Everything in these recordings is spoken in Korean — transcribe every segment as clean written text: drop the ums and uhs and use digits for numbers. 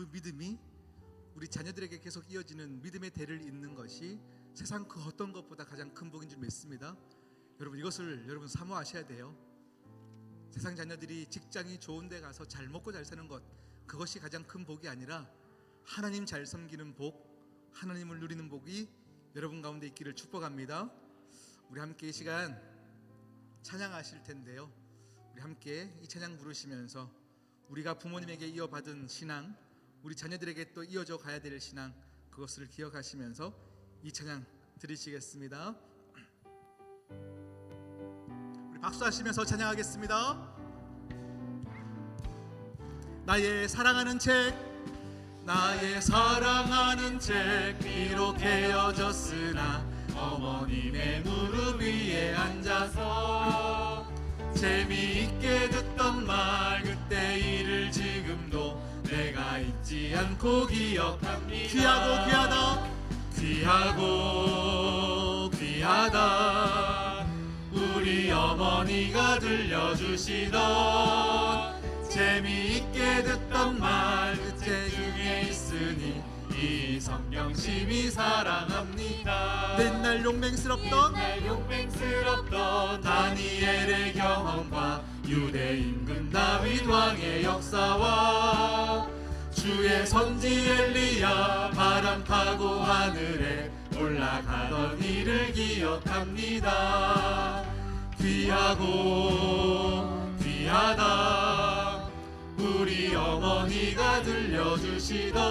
그 믿음이 우리 자녀들에게 계속 이어지는 믿음의 대를 잇는 것이 세상 그 어떤 것보다 가장 큰 복인 줄 믿습니다. 여러분, 이것을 여러분 사모하셔야 돼요. 세상 자녀들이 직장이 좋은 데 가서 잘 먹고 잘 사는 것, 그것이 가장 큰 복이 아니라 하나님 잘 섬기는 복, 하나님을 누리는 복이 여러분 가운데 있기를 축복합니다. 우리 함께 이 시간 찬양하실 텐데요, 우리 함께 이 찬양 부르시면서 우리가 부모님에게 이어받은 신앙, 우리 자녀들에게 또 이어져 가야 될 신앙, 그것을 기억하시면서 이 찬양 드리시겠습니다. 우리 박수하시면서 찬양하겠습니다. 나의 사랑하는 책, 나의 사랑하는 책, 비록 헤어졌으나 어머님의 무릎 위에 앉아서 재미있게 듣던 말, 그때 일을 지금도 내가 잊지 않고 기억합니다. 귀하고 귀하다, 귀하고 귀하다, 우리 어머니가 들려주시던 재미있게 듣던 말, 그때 중에 있으니 이 성경심이 사랑합니다. 옛날 용맹스럽던 다니엘의 경험과 유대 임금 다윗 왕의 역사와 주의 선지 엘리야 바람 타고 하늘에 올라가던 일을 기억합니다. 귀하고 귀하다, 우리 어머니가 들려주시던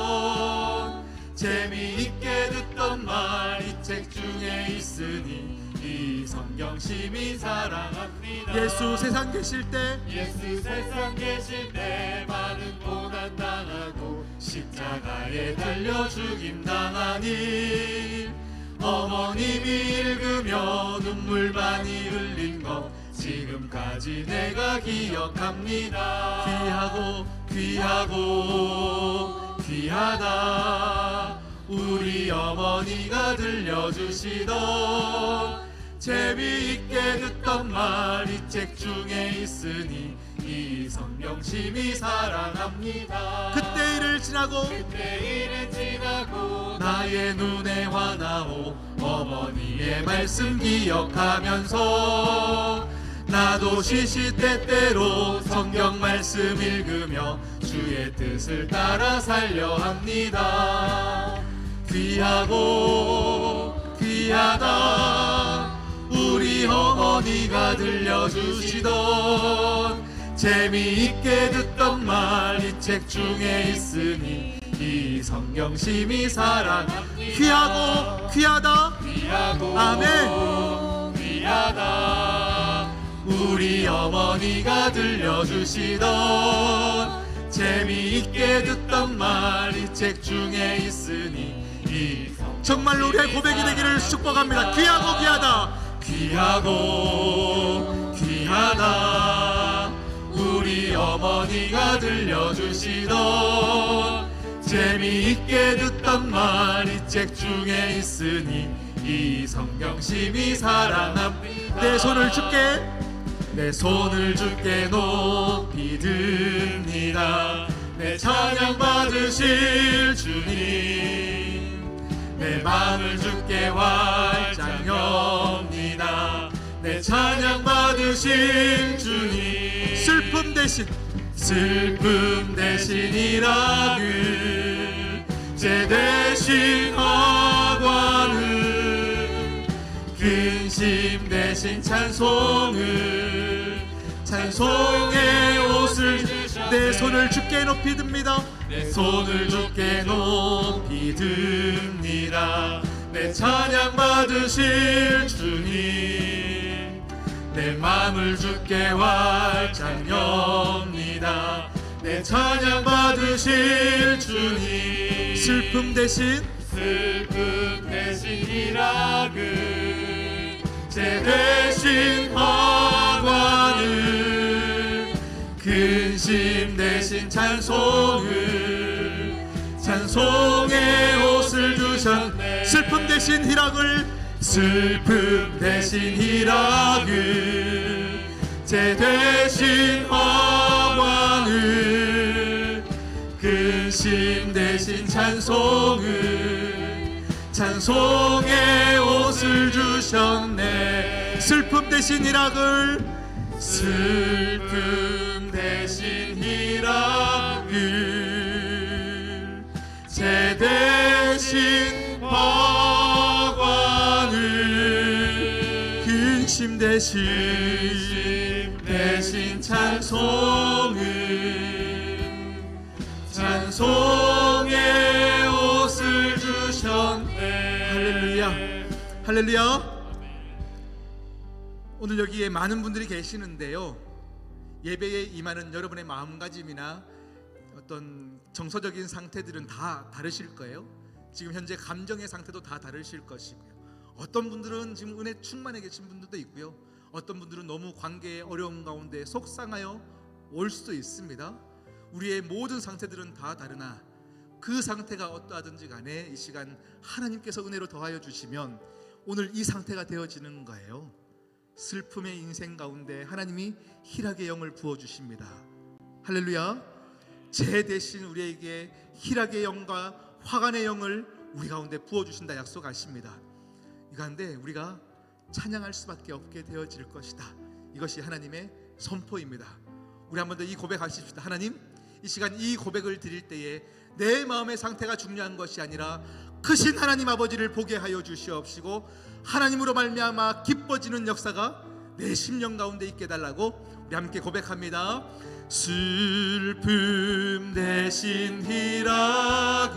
재미있게 듣던 말, 이 책 중에 있으니 이 성경심이 사랑합니다. 예수 세상 계실 때 많은 고난 당하고 십자가에 달려 죽임 당하니 어머님이 읽으며 눈물 많이 흘린 것 지금까지 내가 기억합니다. 귀하고 귀하고 귀하다, 우리 어머니가 들려주시던 재미있게 듣던 말, 이 책 중에 있으니 이 성경심이 사랑합니다. 그때 일을 지나고 나의 눈에 화나오 어머니의 말씀 기억하면서 나도 시시때때로 성경 말씀 읽으며 주의 뜻을 따라 살려 합니다. 귀하고 귀하다, 우리 어머니가 들려주시던 재미있게 듣던 말, 이 책 중에 있으니 이 성경심이 사랑합니다. 귀하고 귀하다, 귀하고 아멘, 귀하다, 우리 어머니가 들려주시던 재미있게 듣던 말, 이 책 중에 있으니 이 정말로 우리의 고백이 되기를 축복합니다. 귀하고 귀하다, 귀하고 귀하다, 우리 어머니가 들려주시던 재미있게 듣던 말, 이 책 중에 있으니 이 성경심이 사랑합니다. 내 손을 주께 높이 듭니다. 내 찬양 받으실 주님, 내 마음을 주께 활짝 엽니다. 내 찬양 받으실 주님, 슬픔 대신 일하길, 죄 대신 허관을, 근심 대신 찬송을, 찬송의 옷을 주셨네. 내 손을 주께 높이 듭니다. 내 손을 주께 높이 듭니다. 내 찬양 받으실 주님, 내 마음을 주께 활짝 엽니다. 내 찬양 받으실 주님, 슬픔 대신 희락을, 죄 대신 허관을, 근심 대신 찬송을, 찬송의 옷을 주셨네. 슬픔 대신 희락을, 죄 대신 허관을, 근심 대신 찬송의 옷을 주셨네. 슬픔 대신 희락을 제 대신 화관을 근심 대신 찬송의 옷을 주셨네. 할렐루야, 할렐루야. 오늘 여기에 많은 분들이 계시는데요, 예배에 임하는 여러분의 마음가짐이나 어떤 정서적인 상태들은 다 다르실 거예요. 지금 현재 감정의 상태도 다 다르실 것이고요. 어떤 분들은 지금 은혜 충만해 계신 분들도 있고요, 어떤 분들은 너무 관계의 어려움 가운데 속상하여 올 수도 있습니다. 우리의 모든 상태들은 다 다르나 그 상태가 어떠하든지 간에 이 시간 하나님께서 은혜로 더하여 주시면 오늘 이 상태가 되어지는 거예요. 슬픔의 인생 가운데 하나님이 희락의 영을 부어주십니다. 할렐루야. 제 대신 우리에게 희락의 영과 화관의 영을 우리 가운데 부어주신다 약속하십니다. 이 가운데 우리가 찬양할 수밖에 없게 되어질 것이다. 이것이 하나님의 선포입니다. 우리 한 번 더 이 고백하십시다. 하나님, 이 시간 이 고백을 드릴 때에 내 마음의 상태가 중요한 것이 아니라 크신 하나님 아버지를 보게 하여 주시옵시고 하나님으로 말미암아 기뻐지는 역사가 내 심령 가운데 있게 해달라고 우리 함께 고백합니다. 슬픔 대신 희락을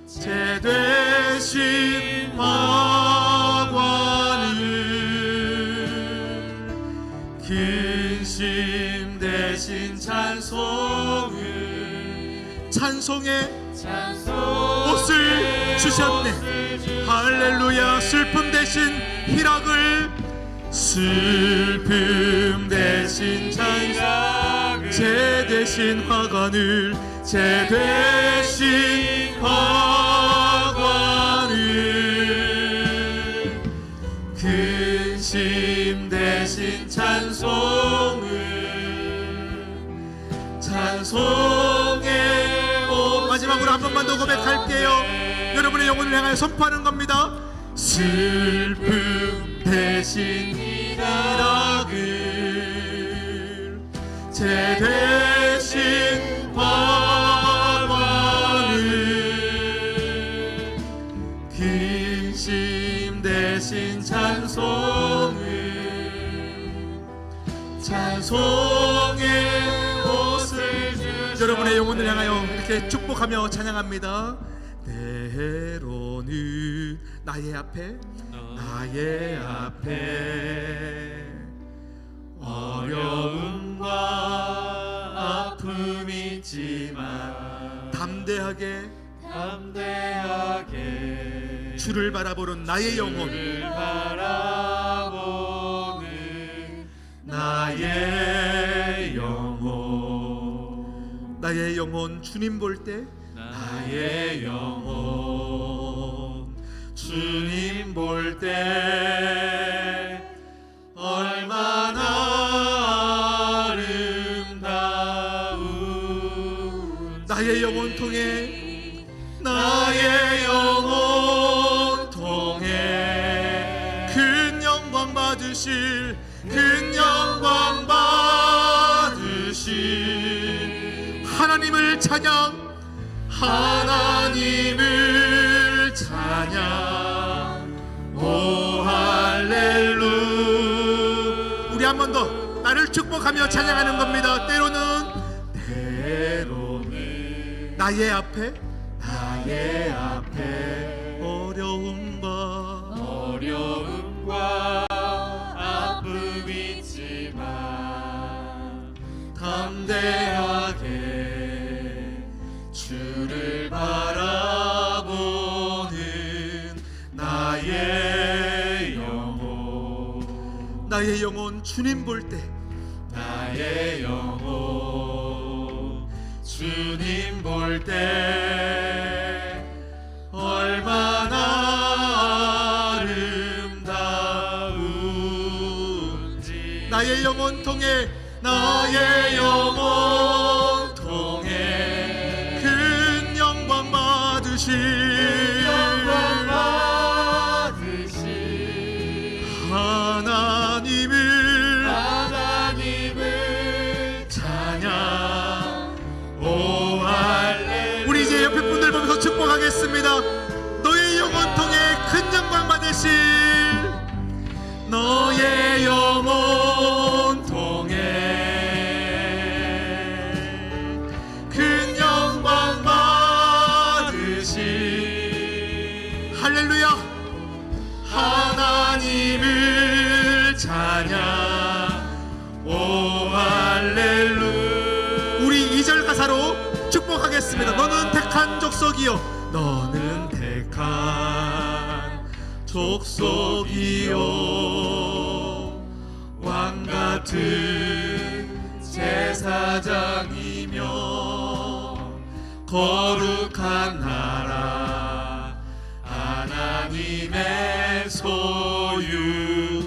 제 대신 화관을 근심 대신 찬송의 옷을 주셨네. 할렐루야. 슬픔 대신 희락을 제 대신 화관을 근심 대신 찬송의 옷. 마지막으로 한 번만 더 고백할게요. 여러분의 영혼을 향하여 선포하는 겁니다. 슬픔 대신 희락을 제 대신 화관을 근심 대신 찬송의 옷을 주셨네. 여러분의 영혼을 향하여 이렇게 축복하며 찬양합니다. 때로는 나의 앞에 어려움과 아픔이 있지만 담대하게 주를 바라보는 나의 영혼, 나의 영혼 주님 볼 때 주님 볼 때 얼마나 아름다운 나의 영혼 통해 큰 영광 받으실 하나님을 찬양 오 할렐루. 우리 한 번 더 나를 축복하며 찬양하는 겁니다. 때로는 나의 앞에 어려움과 아픔이 있지만 담대하게 주를 바라보는 나의 영혼 주님 볼 때 주님 볼 때 얼마나 아름다운지 나의 영혼 통해 축복하겠습니다. 너의 영혼 통해 큰 영광 받으실, 너의 영혼 통해 큰 영광 받으실, 할렐루야, 하나님을 찬양, 오 할렐루야. 우리 2절 가사로 축복하겠습니다. 너는 택한 족속이요, 너는 택한 족속이요, 왕같은 제사장이며 거룩한 나라, 하나님의 소유된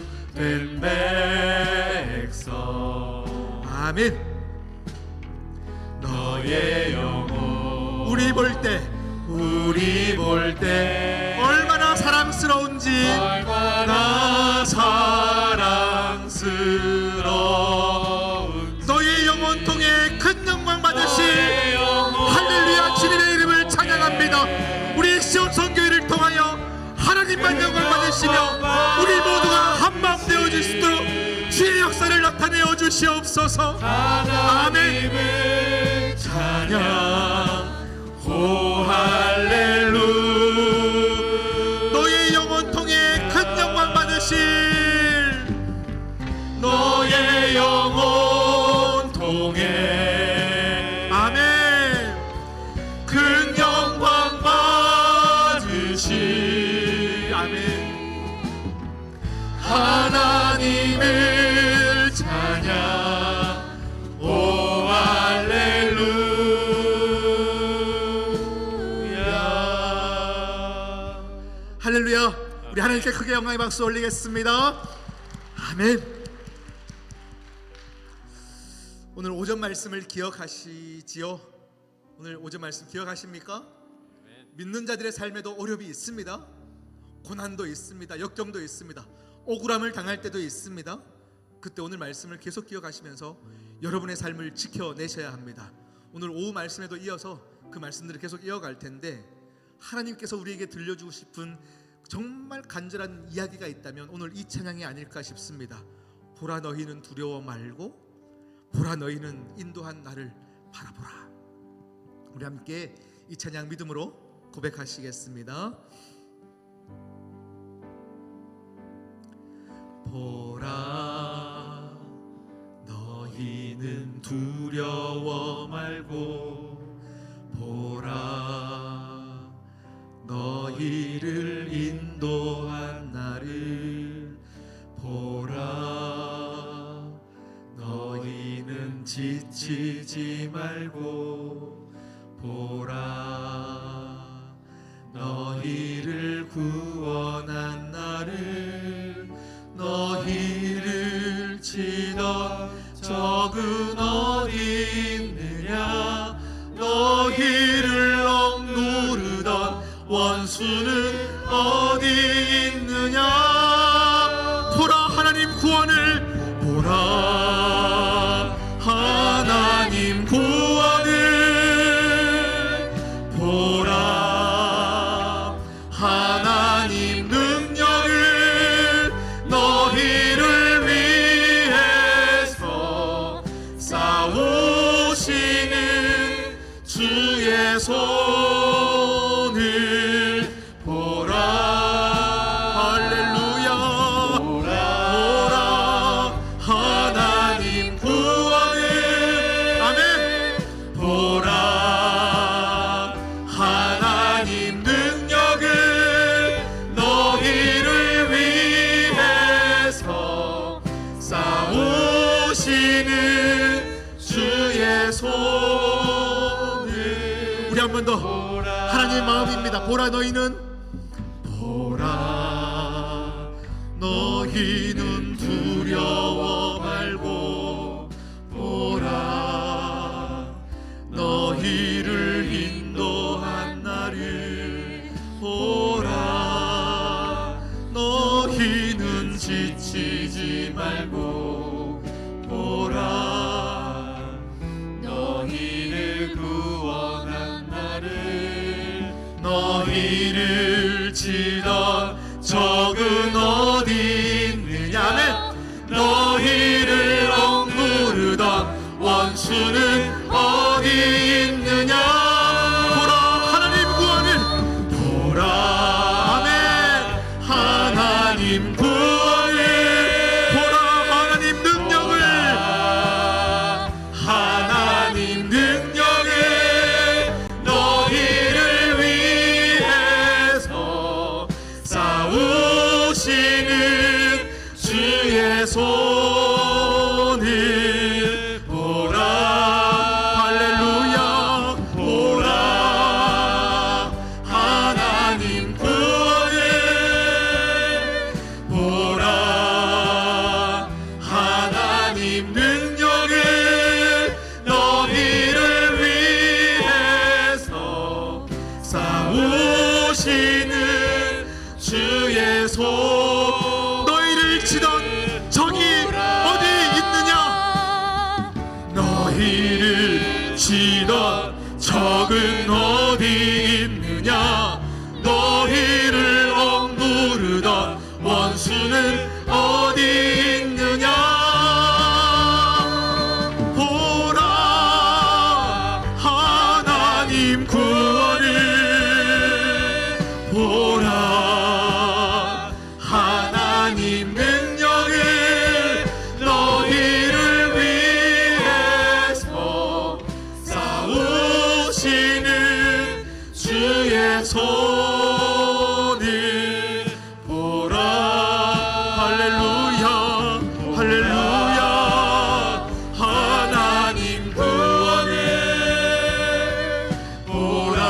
백성. 아멘. 너의 영혼 우리 볼 때 얼마나 사랑스러운지, 얼마나 사랑스러운지, 너의 영혼 통해 큰 영광 받으실, 할렐루야, 주님의 이름을 찬양합니다. 우리 시온 선교회를 통하여 하나님만 영광 받으시며 우리 모두가 한마음 되어 주시도록 주의 역사를 나타내어 주시옵소서. 아멘. 찬양, 오 할렐루야. 너의 영혼 통해 큰 영광 받으실, 너의 영혼 통해, 아멘, 큰 영광 받으실, 아멘, 하나님을 찬양, 오 할렐루야. 할렐루야. 우리 하나님께 크게 영광의 박수 올리겠습니다. 아멘. 오늘 오전 말씀을 기억하시지요? 오늘 오전 말씀 기억하십니까? 믿는 자들의 삶에도 어려움이 있습니다. 고난도 있습니다. 역경도 있습니다. 억울함을 당할 때도 있습니다. 그때 오늘 말씀을 계속 기억하시면서 여러분의 삶을 지켜내셔야 합니다. 오늘 오후 말씀에도 이어서 그 말씀들을 계속 이어갈 텐데, 하나님께서 우리에게 들려주고 싶은 정말 간절한 이야기가 있다면 오늘 이 찬양이 아닐까 싶습니다. 보라, 너희는 두려워 말고, 보라, 너희는 인도한 나를 바라보라. 우리 함께 이 찬양 믿음으로 고백하시겠습니다. 보라, 너희는 두려워 말고, 보라, 너희를 인도한 나를 보라, 너희는 지치지 말고, 보라, 너희를 구원한 나를, 너희를 치던 적은 어디 있느냐, 너희를 억누르던 원수는 어디 있느냐. 보라, 하나님 구원을, 보라, 하나님 구원을, 보라, 하나님 능력을, 너희를 위해서 싸우시는 주의 손을 보라. 할렐루야. 보라, 하나님 구원을, 아멘. 보라, 하나님 능력을, 너희를 위해서 싸우시는 주의 손을. 우리 한 번 더. 하나님의 마음입니다. 보라, 너희는, 보라, 너희는 두려워 말고, 보라, 너희를 인도한 나를, 보라, 너희는 지치지 말고, 보라, 너희를 구원한 나를, 너희를 치던 적은 어디 있느냐. 아멘. 너희를 억누르던 원수는 어디 있느냐. 보라 하나님 구원을, 보라 아멘 하나님 구원을, 보라 하나님 능력을, 하나님 능력을, 너희를 위해서 싸우시는 주의 손을 보라. 할렐루야. 보라 하나님 구원을, 보라 하나님 능력을, 너희를 위해서 싸우시는 주의 손. 너희를 치던 적이 어디 있느냐. 너희를 치던 적은 어디 있느냐. 너희를 억누르던 원수는 어디 있느냐. 보라 하나님 구원을, 보라 하나님 능력을, 너희를 위해서 싸우시는 주의 손을 보라. 할렐루야. 할렐루야. 하나님 구원을 보라.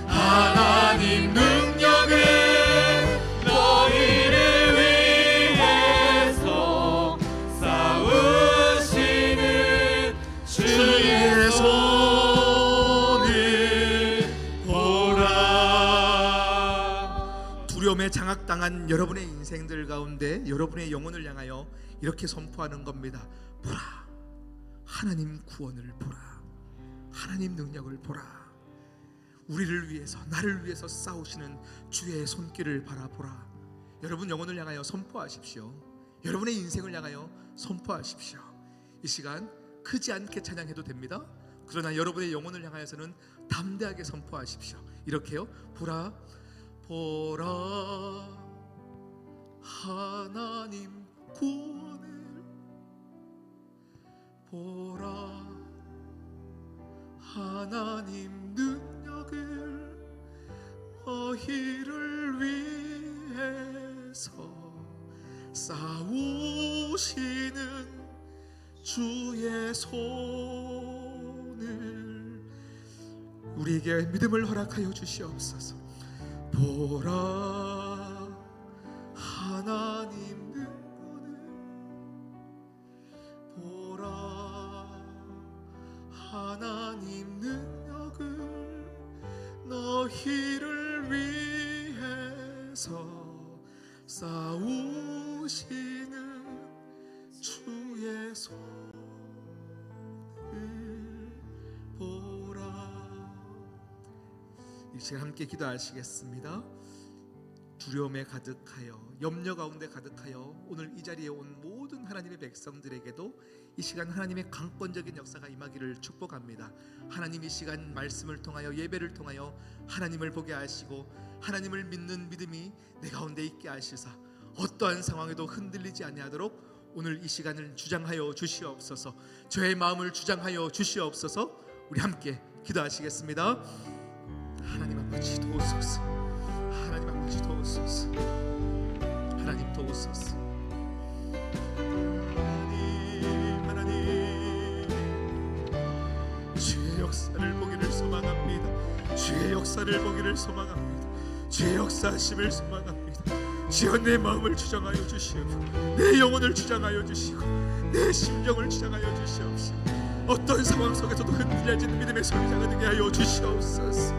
하나님 능력을, 너희를 위해서 싸우시는 주의 손을 보라. 두려움에 장악당한 여러분의 인생들 가운데 여러분의 영혼을 향하여 이렇게 선포하는 겁니다. 보라 하나님 구원을 보라. 하나님 능력을 보라. 우리를 위해서, 나를 위해서 싸우시는 주의 손길을 바라보라. 여러분 영혼을 향하여 선포하십시오. 여러분의 인생을 향하여 선포하십시오. 이 시간 크지 않게 찬양해도 됩니다. 그러나 여러분의 영혼을 향하여서는 담대하게 선포하십시오. 이렇게요. 보라 보라 하나님 구원을, 보라 하나님 능력을, 너희를 위해서 싸우시는 주의 손을 우리에게 믿음을 허락하여 주시옵소서. 보라 하나님 능력을, 보라 하나님 능력을, 너희를 위해서 싸우시는 주의 손을 보라. 이 시간 함께 기도하시겠습니다. 두려움에 가득하여, 염려 가운데 가득하여 오늘 이 자리에 온 모든 하나님의 백성들에게도 이 시간 하나님의 강권적인 역사가 임하기를 축복합니다. 하나님 이 시간 말씀을 통하여, 예배를 통하여 하나님을 보게 하시고 하나님을 믿는 믿음이 내 가운데 있게 하시사 어떠한 상황에도 흔들리지 아니하도록 오늘 이 시간을 주장하여 주시옵소서. 저의 마음을 주장하여 주시옵소서. 우리 함께 기도하시겠습니다. 하나님 아버지 도우소서. 하나님 아버지 도우소서. 하나님 도우소서. 하나님 주의 역사를 보기를 소망합니다. 주의 역사를 보기를 소망합니다. 주의 역사하심을 소망합니다. 주여 내 마음을 주장하여 주시옵시고, 내 영혼을 주장하여 주시고, 내 심정을 주장하여 주시옵시고, 어떤 상황 속에서도 흔들리지 않는 믿음의 소리자가 되게 하여 주시옵소서.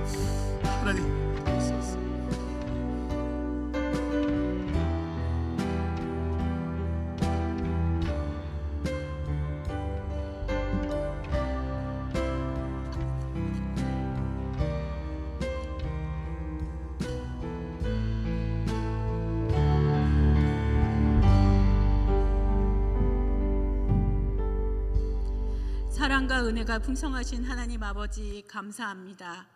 하나님 도우소서. 사랑과 은혜가 풍성하신 하나님 아버지 감사합니다.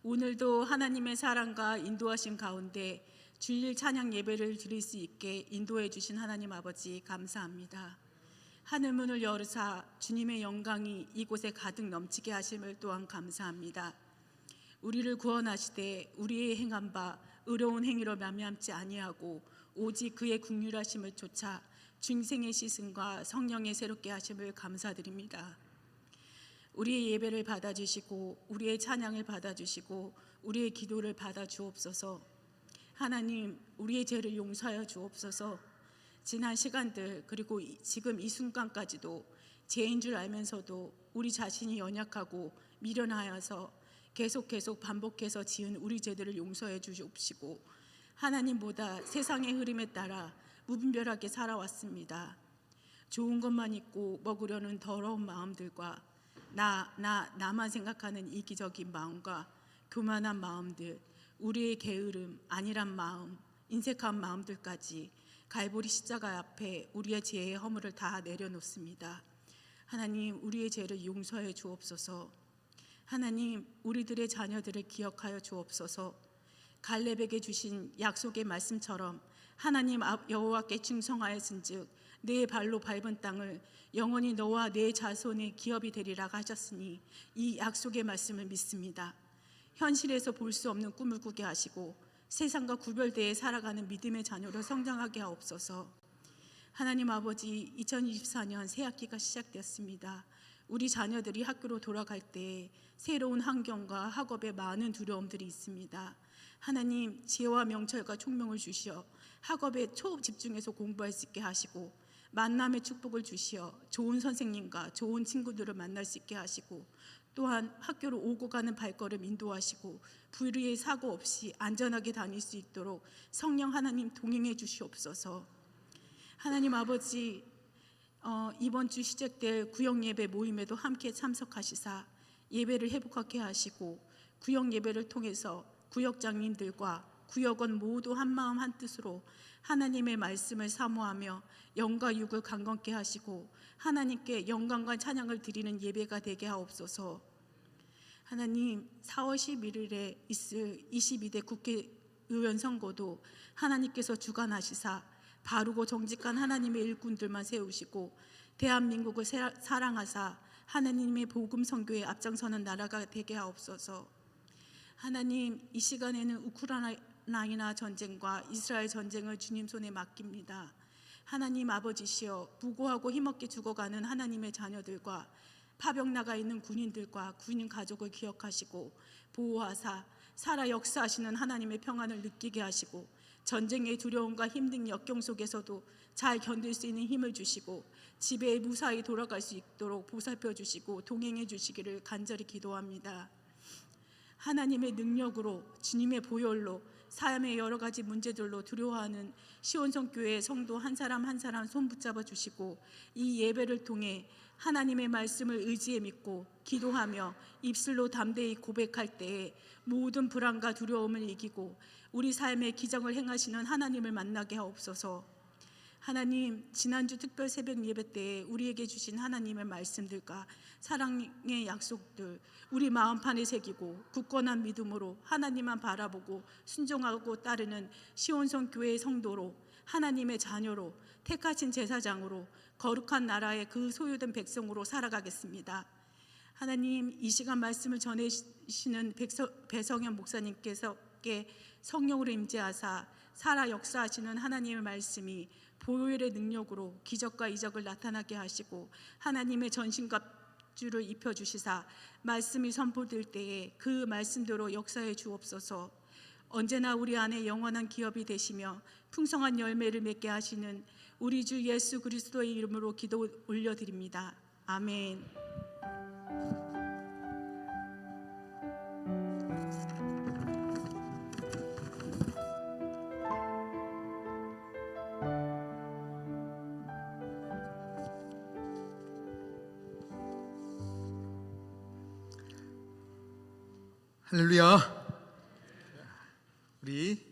오늘도 하나님의 사랑과 인도하신 가운데 주일 찬양 예배를 드릴 수 있게 인도해 주신 하나님 아버지 감사합니다. 하늘 문을 열으사 주님의 영광이 이곳에 가득 넘치게 하심을 또한 감사합니다. 우리를 구원하시되 우리의 행한 바 의로운 행위로 말미암지 아니하고 오직 그의 긍휼하심을 쫓아 중생의 시승과 성령의 새롭게 하심을 감사드립니다. 우리의 예배를 받아주시고 우리의 찬양을 받아주시고 우리의 기도를 받아주옵소서. 하나님, 우리의 죄를 용서하여 주옵소서. 지난 시간들 그리고 지금 이 순간까지도 죄인 줄 알면서도 우리 자신이 연약하고 미련하여서 계속 반복해서 지은 우리 죄들을 용서해 주시옵시고, 하나님보다 세상의 흐름에 따라 무분별하게 살아왔습니다. 좋은 것만 있고 먹으려는 더러운 마음들과 나만 생각하는 이기적인 마음과 교만한 마음들, 우리의 게으름, 안일한 마음, 인색한 마음들까지 갈보리 십자가 앞에 우리의 죄의 허물을 다 내려놓습니다. 하나님, 우리의 죄를 용서해 주옵소서. 하나님, 우리들의 자녀들을 기억하여 주옵소서. 갈렙에게 주신 약속의 말씀처럼 하나님 여호와께 충성하였은즉 내 발로 밟은 땅을 영원히 너와 내 자손의 기업이 되리라 하셨으니 이 약속의 말씀을 믿습니다. 현실에서 볼 수 없는 꿈을 꾸게 하시고 세상과 구별되어 살아가는 믿음의 자녀로 성장하게 하옵소서. 하나님 아버지, 2024년 새학기가 시작되었습니다. 우리 자녀들이 학교로 돌아갈 때 새로운 환경과 학업에 많은 두려움들이 있습니다. 하나님, 지혜와 명철과 총명을 주시어 학업에 초집중해서 공부할 수 있게 하시고 만남의 축복을 주시어 좋은 선생님과 좋은 친구들을 만날 수 있게 하시고 또한 학교로 오고 가는 발걸음 인도하시고 불의의 사고 없이 안전하게 다닐 수 있도록 성령 하나님 동행해 주시옵소서. 하나님 아버지, 이번 주 시작될 구역예배 모임에도 함께 참석하시사 예배를 회복하게 하시고 구역 예배를 통해서 구역장님들과 구역원 모두 한마음 한뜻으로 하나님의 말씀을 사모하며 영과 육을 강건케 하시고 하나님께 영광과 찬양을 드리는 예배가 되게 하옵소서. 하나님, 4월 11일에 있을 22대 국회의원 선거도 하나님께서 주관하시사 바르고 정직한 하나님의 일꾼들만 세우시고 대한민국을 사랑하사 하나님의 복음 선교에 앞장서는 나라가 되게 하옵소서. 하나님, 이 시간에는 우크라이나 전쟁과 이스라엘 전쟁을 주님 손에 맡깁니다. 하나님 아버지시여, 무고하고 힘없게 죽어가는 하나님의 자녀들과 파병 나가 있는 군인들과 군인 가족을 기억하시고 보호하사 살아 역사하시는 하나님의 평안을 느끼게 하시고 전쟁의 두려움과 힘든 역경 속에서도 잘 견딜 수 있는 힘을 주시고 집에 무사히 돌아갈 수 있도록 보살펴 주시고 동행해 주시기를 간절히 기도합니다. 하나님의 능력으로, 주님의 보혈로 삶의 여러 가지 문제들로 두려워하는 시온성교회 성도 한 사람 한 사람 손 붙잡아 주시고 이 예배를 통해 하나님의 말씀을 의지해 믿고 기도하며 입술로 담대히 고백할 때에 모든 불안과 두려움을 이기고 우리 삶의 기적을 행하시는 하나님을 만나게 하옵소서. 하나님, 지난주 특별 새벽 예배 때에 우리에게 주신 하나님의 말씀들과 사랑의 약속들 우리 마음판에 새기고 굳건한 믿음으로 하나님만 바라보고 순종하고 따르는 시온성 교회의 성도로, 하나님의 자녀로, 택하신 제사장으로, 거룩한 나라의 그 소유된 백성으로 살아가겠습니다. 하나님, 이 시간 말씀을 전해주시는 배성현 목사님께서 성령으로 임재하사 살아 역사하시는 하나님의 말씀이 보혈의 능력으로 기적과 이적을 나타나게 하시고 하나님의 전신갑주를 입혀주시사 말씀이 선포될 때에 그 말씀대로 역사해 주옵소서. 언제나 우리 안에 영원한 기업이 되시며 풍성한 열매를 맺게 하시는 우리 주 예수 그리스도의 이름으로 기도 올려드립니다. 아멘. 할렐루야. 우리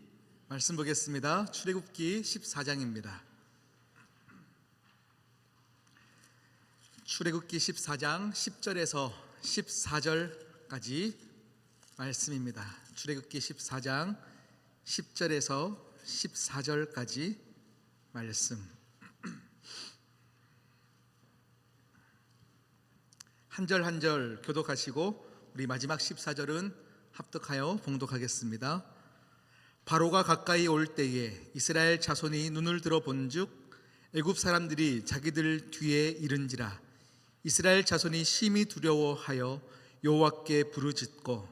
말씀 보겠습니다. 출애굽기 14장입니다. 출애굽기 14장 10절에서 14절까지 말씀입니다. 출애굽기 14장 10절에서 14절까지 말씀. 한 절 한 절 교독하시고 우리 마지막 14절은 합독하여 봉독하겠습니다. 바로가 가까이 올 때에 이스라엘 자손이 눈을 들어 본즉 애굽 사람들이 자기들 뒤에 이른지라. 이스라엘 자손이 심히 두려워하여 여호와께 부르짖고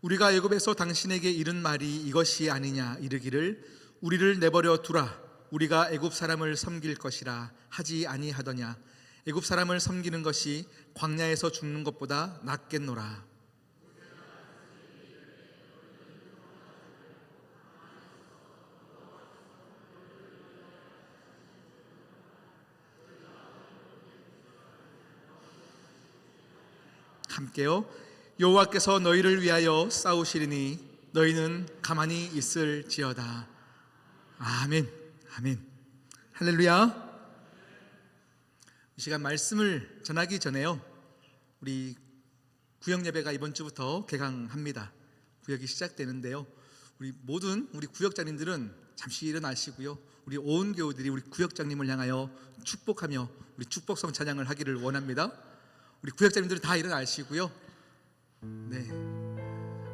우리가 애굽에서 당신에게 이른 말이 이것이 아니냐 이르기를 우리를 내버려 두라 우리가 애굽 사람을 섬길 것이라 하지 아니하더냐. 애굽 사람을 섬기는 것이 광야에서 죽는 것보다 낫겠노라. 함께요. 여호와께서 너희를 위하여 싸우시리니 너희는 가만히 있을지어다. 아멘. 아멘. 할렐루야. 이 시간 말씀을 전하기 전에요, 우리 구역 예배가 이번 주부터 개강합니다. 구역이 시작되는데요, 우리 모든 우리 구역장님들은 잠시 일어나시고요, 우리 온 교우들이 우리 구역장님을 향하여 축복하며 우리 축복성 찬양을 하기를 원합니다. 우리 구역장님들은 다 일어나시고요, 네,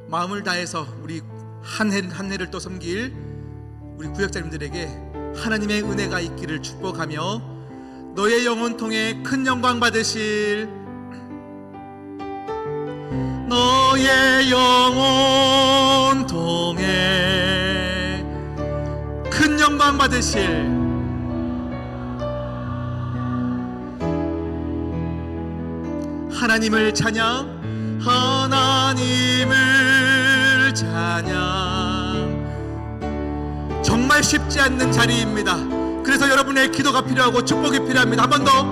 마음을 다해서 우리 한 해를 또 섬길 우리 구역장님들에게 하나님의 은혜가 있기를 축복하며 너의 영혼 통해 큰 영광 받으실, 너의 영혼 통해 큰 영광 받으실 하나님을 찬양, 하나님을 찬양. 정말 쉽지 않는 자리입니다. 그래서 여러분의 기도가 필요하고 축복이 필요합니다. 한 번 더,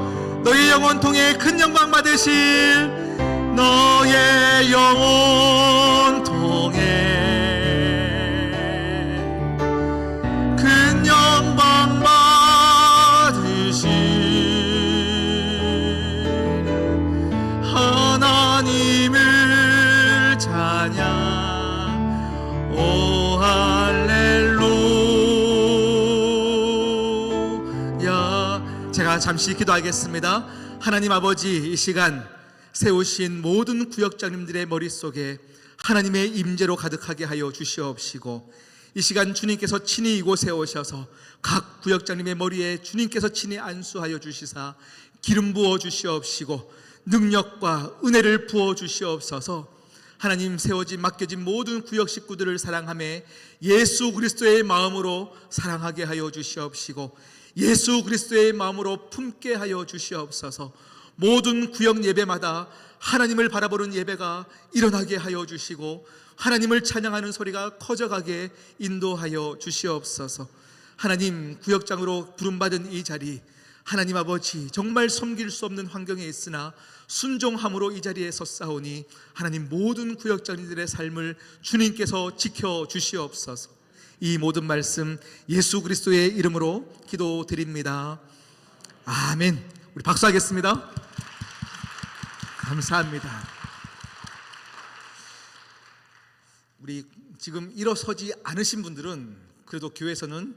너의 영혼 통해 큰 영광 받으실, 너의 영혼 통해 큰 영광 받으실 하나님을 찬양. 오 할렐루야. 제가 잠시 기도하겠습니다. 하나님 아버지, 이 시간 세우신 모든 구역장님들의 머릿속에 하나님의 임재로 가득하게 하여 주시옵시고, 이 시간 주님께서 친히 이곳에 오셔서 각 구역장님의 머리에 주님께서 친히 안수하여 주시사 기름 부어 주시옵시고 능력과 은혜를 부어 주시옵소서. 하나님, 세워진 맡겨진 모든 구역 식구들을 사랑하며 예수 그리스도의 마음으로 사랑하게 하여 주시옵시고 예수 그리스도의 마음으로 품게 하여 주시옵소서. 모든 구역 예배마다 하나님을 바라보는 예배가 일어나게 하여 주시고 하나님을 찬양하는 소리가 커져가게 인도하여 주시옵소서. 하나님, 구역장으로 부름받은 이 자리, 하나님 아버지, 정말 섬길 수 없는 환경에 있으나 순종함으로 이 자리에 섰사오니 하나님, 모든 구역장님들의 삶을 주님께서 지켜주시옵소서. 이 모든 말씀 예수 그리스도의 이름으로 기도드립니다. 아멘. 우리 박수하겠습니다. 감사합니다. 우리 지금 일어서지 않으신 분들은 그래도 교회에서는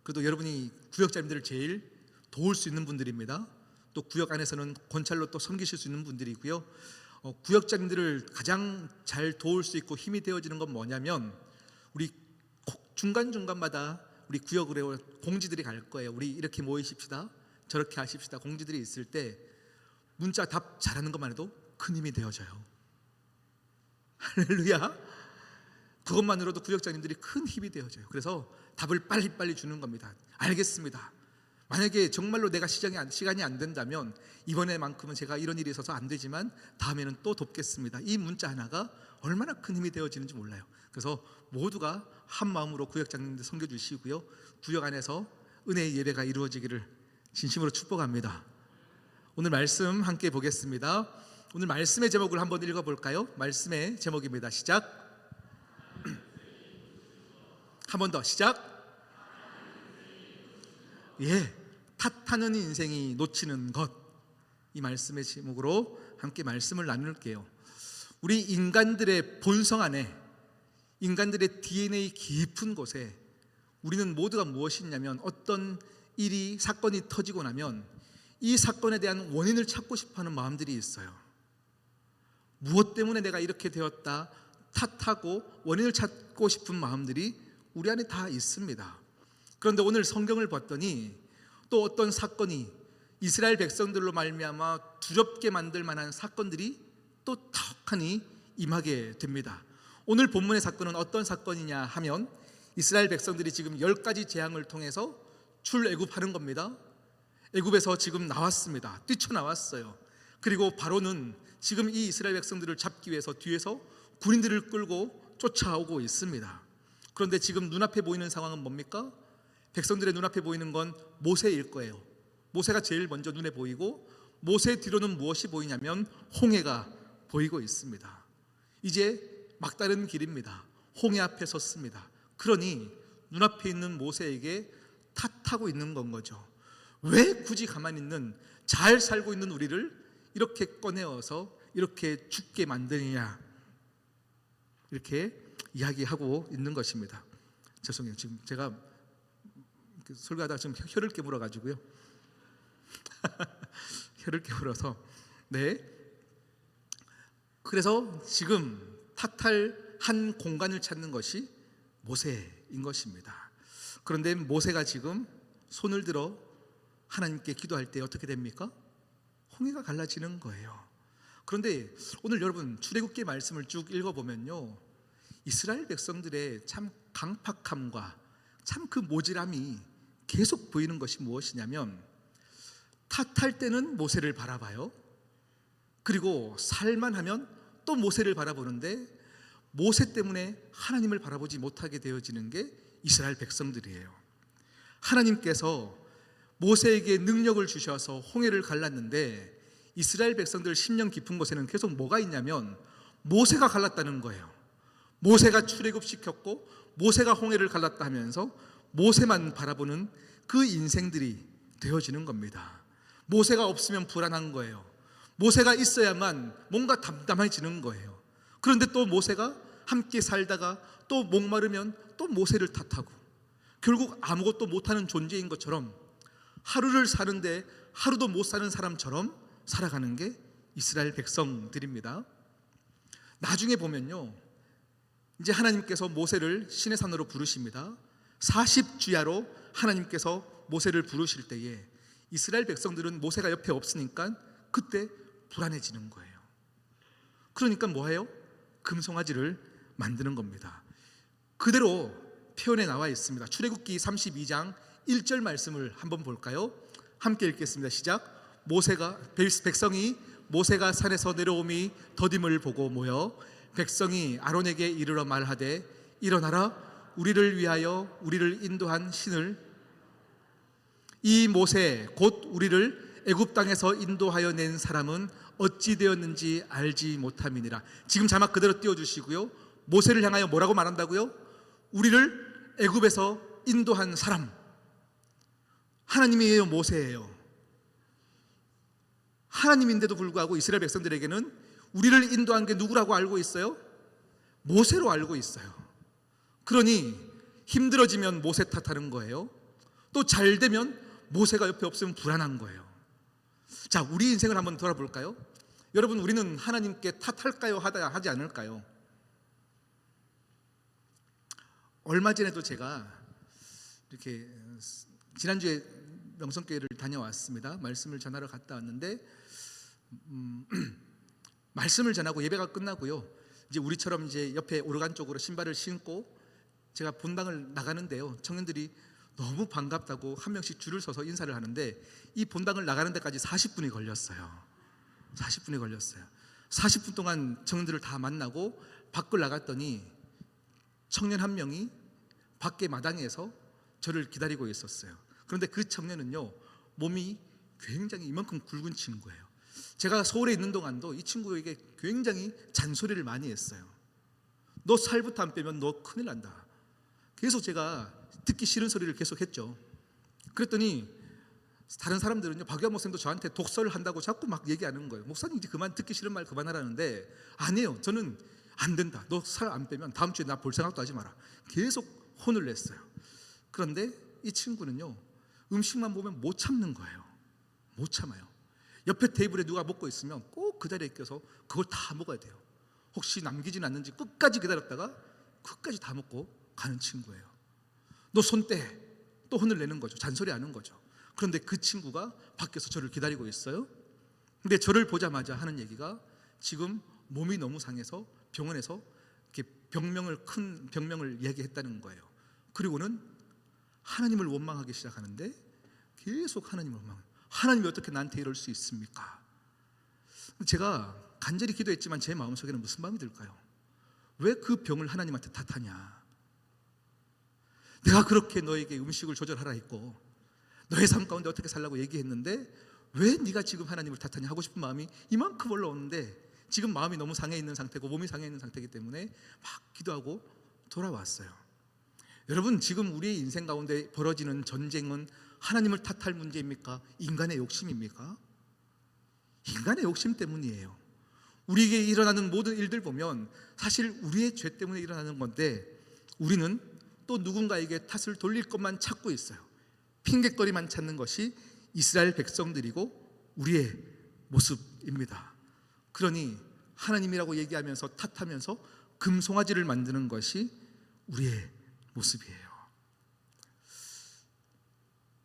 그래도 여러분이 구역장님들을 제일 도울 수 있는 분들입니다. 또 구역 안에서는 권찰로 또 섬기실 수 있는 분들이고요. 구역장님들을 가장 잘 도울 수 있고 힘이 되어지는 건 뭐냐면, 우리 중간중간마다 우리 구역으로 공지들이 갈 거예요. 우리 이렇게 모이십시다, 저렇게 하십시다. 공지들이 있을 때 문자 답 잘하는 것만 해도 큰 힘이 되어져요. 할렐루야. 그것만으로도 구역장님들이 큰 힘이 되어져요. 그래서 답을 빨리빨리 주는 겁니다. 알겠습니다. 만약에 정말로 내가 시간이 안 된다면 이번에만큼은 제가 이런 일이 있어서 안 되지만 다음에는 또 돕겠습니다. 이 문자 하나가 얼마나 큰 힘이 되어지는지 몰라요. 그래서 모두가 한 마음으로 구역장님들 섬겨주시고요, 구역 안에서 은혜의 예배가 이루어지기를 진심으로 축복합니다. 오늘 말씀 함께 보겠습니다. 오늘 말씀의 제목을 한번 읽어볼까요? 말씀의 제목입니다. 시작. 한 번 더 시작. 탓하는 인생이 놓치는 것. 이 말씀의 제목으로 함께 말씀을 나눌게요. 우리 인간들의 본성 안에, 인간들의 DNA 깊은 곳에 우리는 모두가 무엇이 있냐면, 어떤 일이, 사건이 터지고 나면 이 사건에 대한 원인을 찾고 싶어하는 마음들이 있어요. 무엇 때문에 내가 이렇게 되었다, 탓하고 원인을 찾고 싶은 마음들이 우리 안에 다 있습니다. 그런데 오늘 성경을 봤더니 또 어떤 사건이, 이스라엘 백성들로 말미암아 두렵게 만들 만한 사건들이 또 턱하니 임하게 됩니다. 오늘 본문의 사건은 어떤 사건이냐 하면, 이스라엘 백성들이 지금 10가지 재앙을 통해서 출애굽하는 겁니다. 애굽에서 지금 나왔습니다. 뛰쳐나왔어요. 그리고 바로는 지금 이 이스라엘 백성들을 잡기 위해서 뒤에서 군인들을 끌고 쫓아오고 있습니다. 그런데 지금 눈앞에 보이는 상황은 뭡니까? 백성들의 눈앞에 보이는 건 모세일 거예요. 모세가 제일 먼저 눈에 보이고, 모세 뒤로는 무엇이 보이냐면 홍해가 보이고 있습니다. 이제 막다른 길입니다. 홍해 앞에 섰습니다. 그러니 눈앞에 있는 모세에게 탓하고 있는 건 거죠. 왜 굳이 가만히 있는, 잘 살고 있는 우리를 이렇게 꺼내어서 이렇게 죽게 만드느냐, 이렇게 이야기하고 있는 것입니다. 죄송해요. 지금 제가 설교하다가 지금 혀를 깨물어 가지고요. 혀를 깨물어서. 그래서 지금 탓할 한 공간을 찾는 것이 모세인 것입니다. 그런데 모세가 지금 손을 들어 하나님께 기도할 때 어떻게 됩니까? 홍해가 갈라지는 거예요. 그런데 오늘 여러분 출애굽기 말씀을 쭉 읽어보면요, 이스라엘 백성들의 참 강팍함과 참 그 모질함이 계속 보이는 것이 무엇이냐면, 탓할 때는 모세를 바라봐요. 그리고 살만하면 또 모세를 바라보는데, 모세 때문에 하나님을 바라보지 못하게 되어지는 게 이스라엘 백성들이에요. 하나님께서 모세에게 능력을 주셔서 홍해를 갈랐는데, 이스라엘 백성들 심령 깊은 곳에는 계속 뭐가 있냐면 모세가 갈랐다는 거예요. 모세가 출애굽시켰고 모세가 홍해를 갈랐다 하면서 모세만 바라보는 그 인생들이 되어지는 겁니다. 모세가 없으면 불안한 거예요. 모세가 있어야만 뭔가 담담해지는 거예요. 그런데 또 모세가 함께 살다가 또 목마르면 또 모세를 탓하고, 결국 아무것도 못하는 존재인 것처럼, 하루를 사는데 하루도 못 사는 사람처럼 살아가는 게 이스라엘 백성들입니다. 나중에 보면요, 이제 하나님께서 모세를 시내산으로 부르십니다. 40주야로 하나님께서 모세를 부르실 때에 이스라엘 백성들은 모세가 옆에 없으니까 그때 불안해지는 거예요. 그러니까 뭐해요? 금송아지를 만드는 겁니다. 그대로 표현에 나와 있습니다. 출애굽기 32장 1절 말씀을 한번 볼까요? 함께 읽겠습니다. 시작. 백성이 모세가 산에서 내려오미 더딤을 보고 모여 백성이 아론에게 이르러 말하되, 일어나라, 우리를 위하여 우리를 인도한 신을, 이 모세 곧 우리를 애굽 땅에서 인도하여 낸 사람은 어찌 되었는지 알지 못함이니라. 지금 자막 그대로 띄워주시고요. 모세를 향하여 뭐라고 말한다고요? 우리를 애굽에서 인도한 사람, 하나님이에요, 모세예요. 하나님인데도 불구하고 이스라엘 백성들에게는 우리를 인도한 게 누구라고 알고 있어요? 모세로 알고 있어요. 그러니 힘들어지면 모세 탓하는 거예요. 또 잘 되면 모세가 옆에 없으면 불안한 거예요. 자, 우리 인생을 한번 돌아볼까요? 여러분, 우리는 하나님께 탓할까요? 하지 않을까요? 얼마 전에도 제가 이렇게 지난주에 명성교회를 다녀왔습니다. 말씀을 전하러 갔다 왔는데 말씀을 전하고 예배가 끝나고요, 이제 우리처럼 이제 옆에 오르간 쪽으로 신발을 신고 제가 본당을 나가는데요, 청년들이 너무 반갑다고 한 명씩 줄을 서서 인사를 하는데, 이 본당을 나가는 데까지 40분이 걸렸어요. 40분이 걸렸어요. 40분 동안 청년들을 다 만나고 밖을 나갔더니 청년 한 명이 밖에 마당에서 저를 기다리고 있었어요. 그런데 그 청년은요, 몸이 굉장히 이만큼 굵은 친구예요. 제가 서울에 있는 동안도 이 친구에게 굉장히 잔소리를 많이 했어요. 너 살부터 안 빼면 너 큰일 난다. 계속 제가 듣기 싫은 소리를 계속 했죠. 그랬더니 다른 사람들은요, 박유한 목사님도 저한테 독설을 한다고 자꾸 막 얘기하는 거예요. 목사님 이제 그만, 듣기 싫은 말 그만하라는데, 아니에요. 저는 안 된다. 너 살 안 빼면 다음 주에 나 볼 생각도 하지 마라. 계속 혼을 냈어요. 그런데 이 친구는요, 음식만 보면 못 참는 거예요. 못 참아요. 옆에 테이블에 누가 먹고 있으면 꼭 그 자리에 껴서 그걸 다 먹어야 돼요. 혹시 남기진 않는지 끝까지 기다렸다가 끝까지 다 먹고 가는 친구예요. 너 손 떼. 또 혼을 내는 거죠. 잔소리하는 거죠. 그런데 그 친구가 밖에서 저를 기다리고 있어요. 근데 저를 보자마자 하는 얘기가, 지금 몸이 너무 상해서 병원에서 이렇게 큰 병명을 얘기했다는 거예요. 그리고는 하나님을 원망하기 시작하는데, 계속 하나님을 원망해요. 하나님이 어떻게 나한테 이럴 수 있습니까? 제가 간절히 기도했지만 제 마음속에는 무슨 마음이 들까요? 왜 그 병을 하나님한테 탓하냐? 내가 그렇게 너에게 음식을 조절하라 했고 너의 삶 가운데 어떻게 살라고 얘기했는데 왜 네가 지금 하나님을 탓하냐 하고 싶은 마음이 이만큼 올라오는데, 지금 마음이 너무 상해 있는 상태고 몸이 상해 있는 상태이기 때문에 막 기도하고 돌아왔어요. 여러분, 지금 우리의 인생 가운데 벌어지는 전쟁은 하나님을 탓할 문제입니까? 인간의 욕심입니까? 인간의 욕심 때문이에요. 우리에게 일어나는 모든 일들 보면 사실 우리의 죄 때문에 일어나는 건데, 우리는 또 누군가에게 탓을 돌릴 것만 찾고 있어요. 핑곗거리만 찾는 것이 이스라엘 백성들이고 우리의 모습입니다. 그러니 하나님이라고 얘기하면서 탓하면서 금송아지를 만드는 것이 우리의 모습이에요.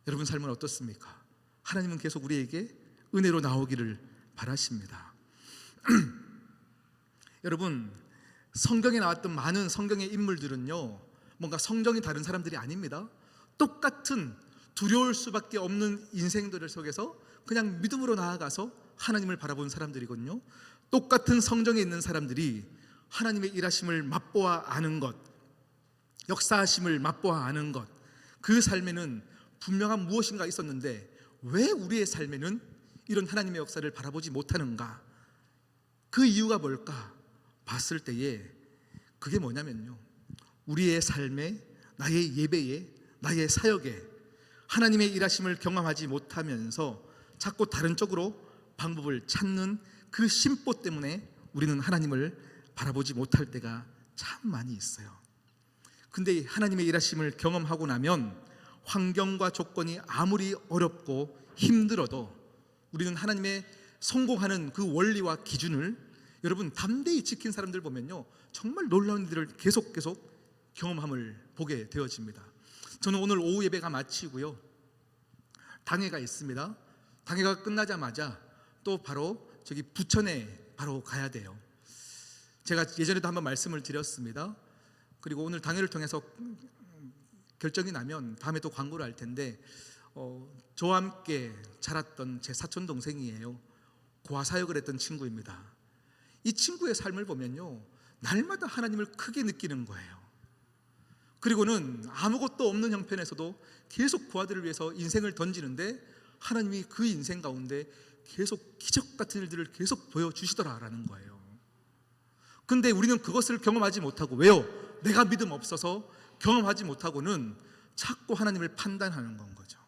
여러분 삶은 어떻습니까? 하나님은 계속 우리에게 은혜로 나오기를 바라십니다. 여러분, 성경에 나왔던 많은 성경의 인물들은요, 뭔가 성정이 다른 사람들이 아닙니다. 똑같은 두려울 수밖에 없는 인생들 속에서 그냥 믿음으로 나아가서 하나님을 바라본 사람들이거든요. 똑같은 성정에 있는 사람들이 하나님의 일하심을 맛보아 아는 것, 역사하심을 맛보아 아는 것, 그 삶에는 분명한 무엇인가 있었는데 왜 우리의 삶에는 이런 하나님의 역사를 바라보지 못하는가? 그 이유가 뭘까? 봤을 때에 그게 뭐냐면요, 우리의 삶에, 나의 예배에, 나의 사역에 하나님의 일하심을 경험하지 못하면서 자꾸 다른 쪽으로 방법을 찾는 그 심보 때문에 우리는 하나님을 바라보지 못할 때가 참 많이 있어요. 근데 하나님의 일하심을 경험하고 나면 환경과 조건이 아무리 어렵고 힘들어도 우리는 하나님의 성공하는 그 원리와 기준을, 여러분 담대히 지킨 사람들 보면요, 정말 놀라운 일들을 계속 경험함을 보게 되어집니다. 저는 오늘 오후 예배가 마치고요, 당회가 있습니다. 당회가 끝나자마자 또 바로 저기 부천에 바로 가야 돼요. 제가 예전에도 한번 말씀을 드렸습니다. 그리고 오늘 당회를 통해서 결정이 나면 다음에 또 광고를 할 텐데, 저와 함께 자랐던 제 사촌 동생이에요. 고아사역을 했던 친구입니다. 이 친구의 삶을 보면요, 날마다 하나님을 크게 느끼는 거예요. 그리고는 아무것도 없는 형편에서도 계속 고아들을 위해서 인생을 던지는데 하나님이 그 인생 가운데 계속 기적 같은 일들을 계속 보여주시더라라는 거예요. 근데 우리는 그것을 경험하지 못하고, 왜요? 내가 믿음 없어서 경험하지 못하고는 자꾸 하나님을 판단하는 건 거죠.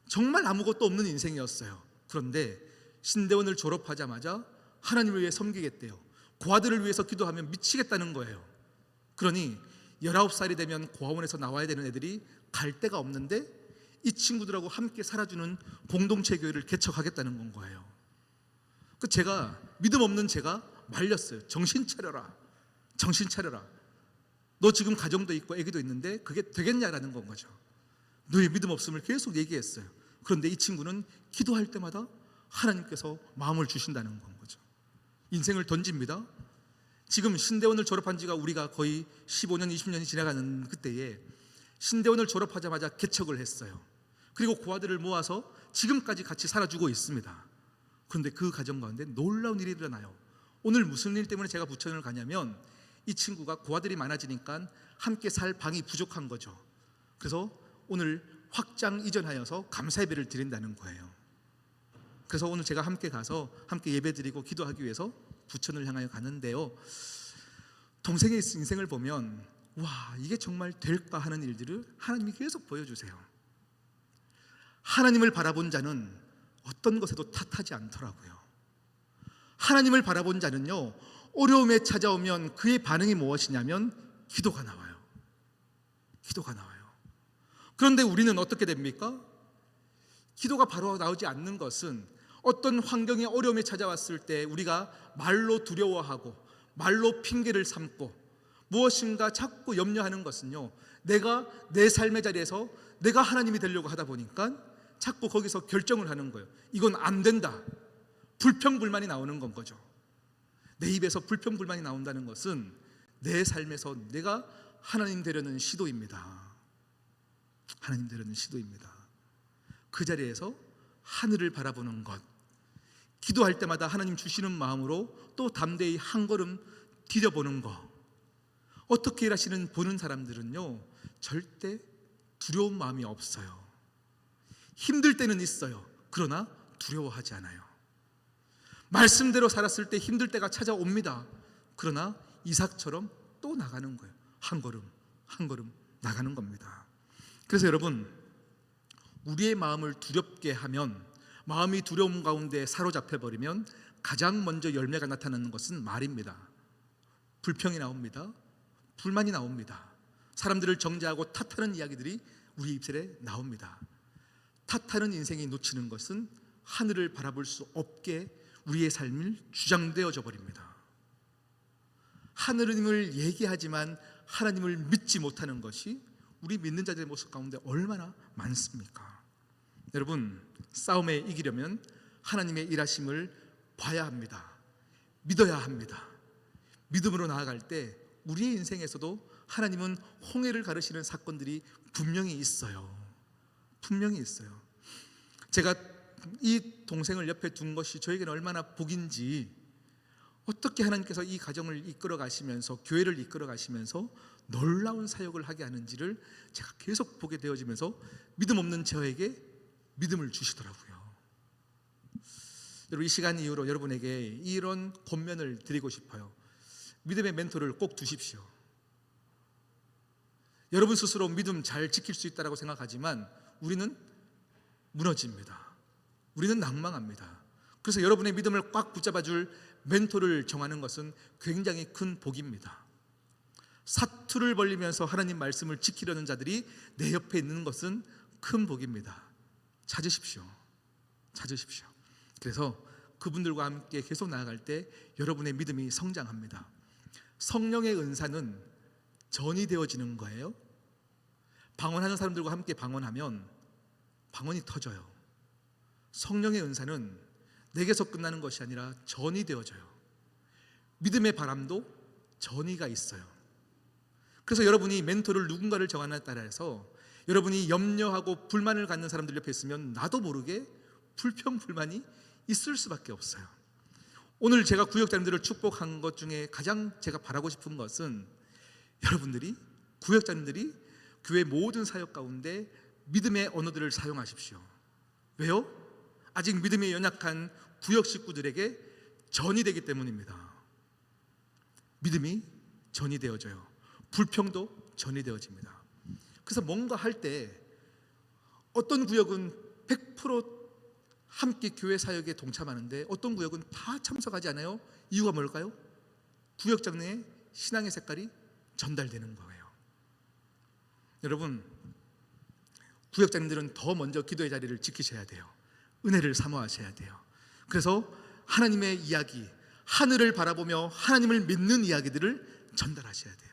정말 아무것도 없는 인생이었어요. 그런데 신대원을 졸업하자마자 하나님을 위해 섬기겠대요. 고아들을 위해서 기도하면 미치겠다는 거예요. 그러니 19살이 되면 고아원에서 나와야 되는 애들이 갈 데가 없는데 이 친구들하고 함께 살아주는 공동체 교회를 개척하겠다는 건 거예요. 그 제가, 믿음 없는 제가 말렸어요. 정신 차려라. 정신 차려라. 너 지금 가정도 있고 애기도 있는데 그게 되겠냐라는 건 거죠. 너의 믿음 없음을 계속 얘기했어요. 그런데 이 친구는 기도할 때마다 하나님께서 마음을 주신다는 건 거죠. 인생을 던집니다. 지금 신대원을 졸업한 지가 우리가 거의 15년, 20년이 지나가는 그때에 신대원을 졸업하자마자 개척을 했어요. 그리고 고아들을 모아서 지금까지 같이 살아주고 있습니다. 그런데 그 가정 가운데 놀라운 일이 일어나요. 오늘 무슨 일 때문에 제가 부천을 가냐면, 이 친구가 고아들이 많아지니까 함께 살 방이 부족한 거죠. 그래서 오늘 확장 이전하여서 감사 예배를 드린다는 거예요. 그래서 오늘 제가 함께 가서 함께 예배드리고 기도하기 위해서 부천을 향하여 가는데요, 동생의 인생을 보면 와, 이게 정말 될까 하는 일들을 하나님이 계속 보여주세요. 하나님을 바라본 자는 어떤 것에도 탓하지 않더라고요. 하나님을 바라본 자는요, 어려움에 찾아오면 그의 반응이 무엇이냐면 기도가 나와요. 기도가 나와요. 그런데 우리는 어떻게 됩니까? 기도가 바로 나오지 않는 것은 어떤 환경의 어려움이 찾아왔을 때 우리가 말로 두려워하고 말로 핑계를 삼고 무엇인가 자꾸 염려하는 것은요, 내가 내 삶의 자리에서 내가 하나님이 되려고 하다 보니까 자꾸 거기서 결정을 하는 거예요. 이건 안 된다. 불평불만이 나오는 건 거죠. 내 입에서 불평불만이 나온다는 것은 내 삶에서 내가 하나님 되려는 시도입니다. 하나님 되려는 시도입니다. 그 자리에서 하늘을 바라보는 것, 기도할 때마다 하나님 주시는 마음으로 또 담대히 한 걸음 디뎌보는 것. 어떻게 일하시는 보는 사람들은요, 절대 두려운 마음이 없어요. 힘들 때는 있어요. 그러나 두려워하지 않아요. 말씀대로 살았을 때 힘들 때가 찾아옵니다. 그러나 이삭처럼 또 나가는 거예요. 한 걸음 한 걸음 나가는 겁니다. 그래서 여러분, 우리의 마음을 두렵게 하면, 마음이 두려움 가운데 사로잡혀 버리면 가장 먼저 열매가 나타나는 것은 말입니다. 불평이 나옵니다. 불만이 나옵니다. 사람들을 정죄하고 탓하는 이야기들이 우리 입술에 나옵니다. 탓하는 인생이 놓치는 것은 하늘을 바라볼 수 없게 우리의 삶을 주장되어져 버립니다. 하느님을 얘기하지만 하나님을 믿지 못하는 것이 우리 믿는 자들의 모습 가운데 얼마나 많습니까? 여러분, 싸움에 이기려면 하나님의 일하심을 봐야 합니다. 믿어야 합니다. 믿음으로 나아갈 때 우리의 인생에서도 하나님은 홍해를 가르시는 사건들이 분명히 있어요. 분명히 있어요. 제가 이 동생을 옆에 둔 것이 저에게는 얼마나 복인지, 어떻게 하나님께서 이 가정을 이끌어 가시면서, 교회를 이끌어 가시면서 놀라운 사역을 하게 하는지를 제가 계속 보게 되어지면서 믿음 없는 저에게 믿음을 주시더라고요. 여러분, 이 시간 이후로 여러분에게 이런 권면을 드리고 싶어요. 믿음의 멘토를 꼭 두십시오. 여러분 스스로 믿음 잘 지킬 수 있다고 생각하지만 우리는 무너집니다. 우리는 낭망합니다. 그래서 여러분의 믿음을 꽉 붙잡아 줄 멘토를 정하는 것은 굉장히 큰 복입니다. 사투를 벌리면서 하나님 말씀을 지키려는 자들이 내 옆에 있는 것은 큰 복입니다. 찾으십시오. 찾으십시오. 그래서 그분들과 함께 계속 나아갈 때 여러분의 믿음이 성장합니다. 성령의 은사는 전이 되어지는 거예요. 방언하는 사람들과 함께 방언하면 방언이 터져요. 성령의 은사는 내게서 끝나는 것이 아니라 전이 되어져요. 믿음의 바람도 전이가 있어요. 그래서 여러분이 멘토를 누군가를 정하느냐에 따라서 여러분이 염려하고 불만을 갖는 사람들 옆에 있으면 나도 모르게 불평불만이 있을 수밖에 없어요. 오늘 제가 구역장님들을 축복한 것 중에 가장 제가 바라고 싶은 것은 여러분들이, 구역장님들이 교회 모든 사역 가운데 믿음의 언어들을 사용하십시오. 왜요? 아직 믿음이 연약한 구역 식구들에게 전이 되기 때문입니다. 믿음이 전이 되어져요. 불평도 전이 되어집니다. 그래서 뭔가 할 때 어떤 구역은 100% 함께 교회 사역에 동참하는데 어떤 구역은 다 참석하지 않아요. 이유가 뭘까요? 구역장의 신앙의 색깔이 전달되는 거예요. 여러분, 구역장님들은 더 먼저 기도의 자리를 지키셔야 돼요. 은혜를 사모하셔야 돼요. 그래서 하나님의 이야기, 하늘을 바라보며 하나님을 믿는 이야기들을 전달하셔야 돼요.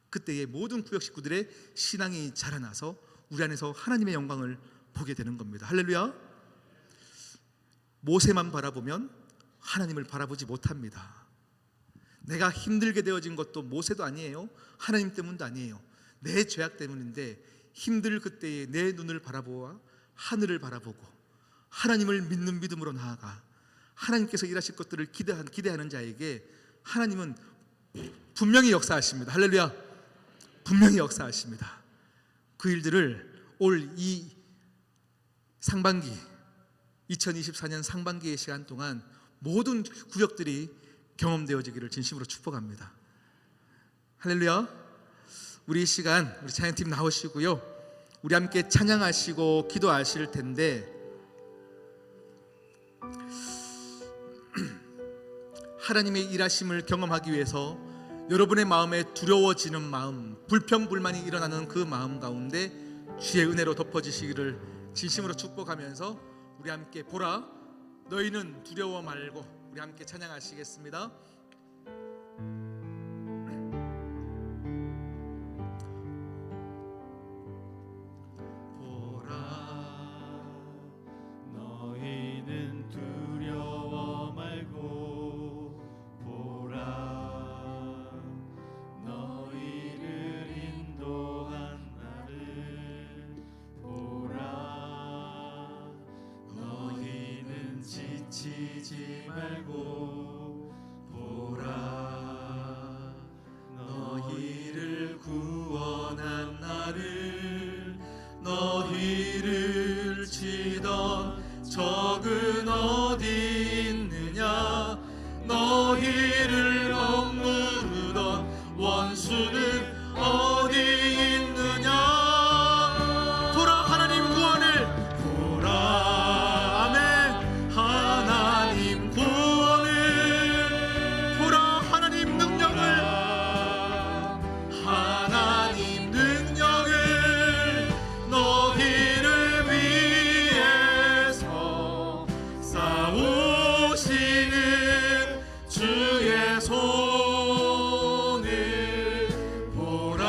그때의 모든 구역 식구들의 신앙이 자라나서 우리 안에서 하나님의 영광을 보게 되는 겁니다. 할렐루야. 모세만 바라보면 하나님을 바라보지 못합니다. 내가 힘들게 되어진 것도 모세도 아니에요. 하나님 때문도 아니에요. 내 죄악 때문인데 힘들 그때에 내 눈을 바라보아 하늘을 바라보고 하나님을 믿는 믿음으로 나아가 하나님께서 일하실 것들을 기대하는 자에게 하나님은 분명히 역사하십니다. 할렐루야. 분명히 역사하십니다. 그 일들을 올 이 상반기 2024년 상반기의 시간 동안 모든 구역들이 경험되어지기를 진심으로 축복합니다. 할렐루야. 우리 이 시간 우리 찬양팀 나오시고요, 우리 함께 찬양하시고 기도하실 텐데, 하나님의 일하심을 경험하기 위해서 여러분의 마음에 두려워지는 마음, 불평불만이 일어나는 그 마음 가운데 주의 은혜로 덮어지시기를 진심으로 축복하면서 우리 함께 보라 너희는 두려워 말고, 우리 함께 찬양하시겠습니다. 너희는 두려워 말고 보라, 너희를 인도한 나를 보라. 너희는 지치지 말고 보라, 너희를 구원한 나를. 너희를 치던 적은 어디 있느냐, 너희를 억누르던 원수는 어디 있느냐. 보라 하나님 구원을, 보라 아멘 하나님 구원을, 보라 하나님 능력을, 하나님 능력을. 너희를 위해서 싸우시는 주의 손을 보라,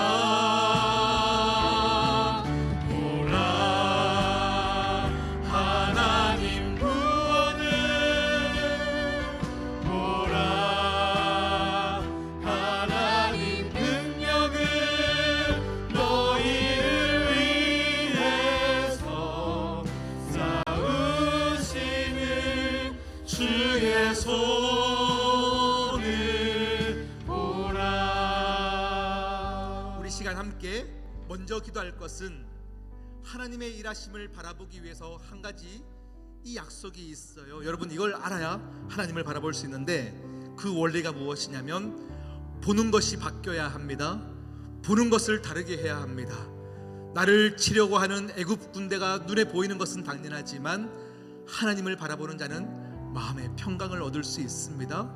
보라 하나님 구원을, 보라 하나님 능력을. 너희를 위해서 싸우시는 주의 손을 보라. 우리 시간 함께 먼저 기도할 것은 하나님의 일하심을 바라보기 위해서 한 가지 이 약속이 있어요. 여러분 이걸 알아야 하나님을 바라볼 수 있는데, 그 원리가 무엇이냐면 보는 것이 바뀌어야 합니다. 보는 것을 다르게 해야 합니다. 나를 치려고 하는 애굽 군대가 눈에 보이는 것은 당연하지만 하나님을 바라보는 자는 마음의 평강을 얻을 수 있습니다.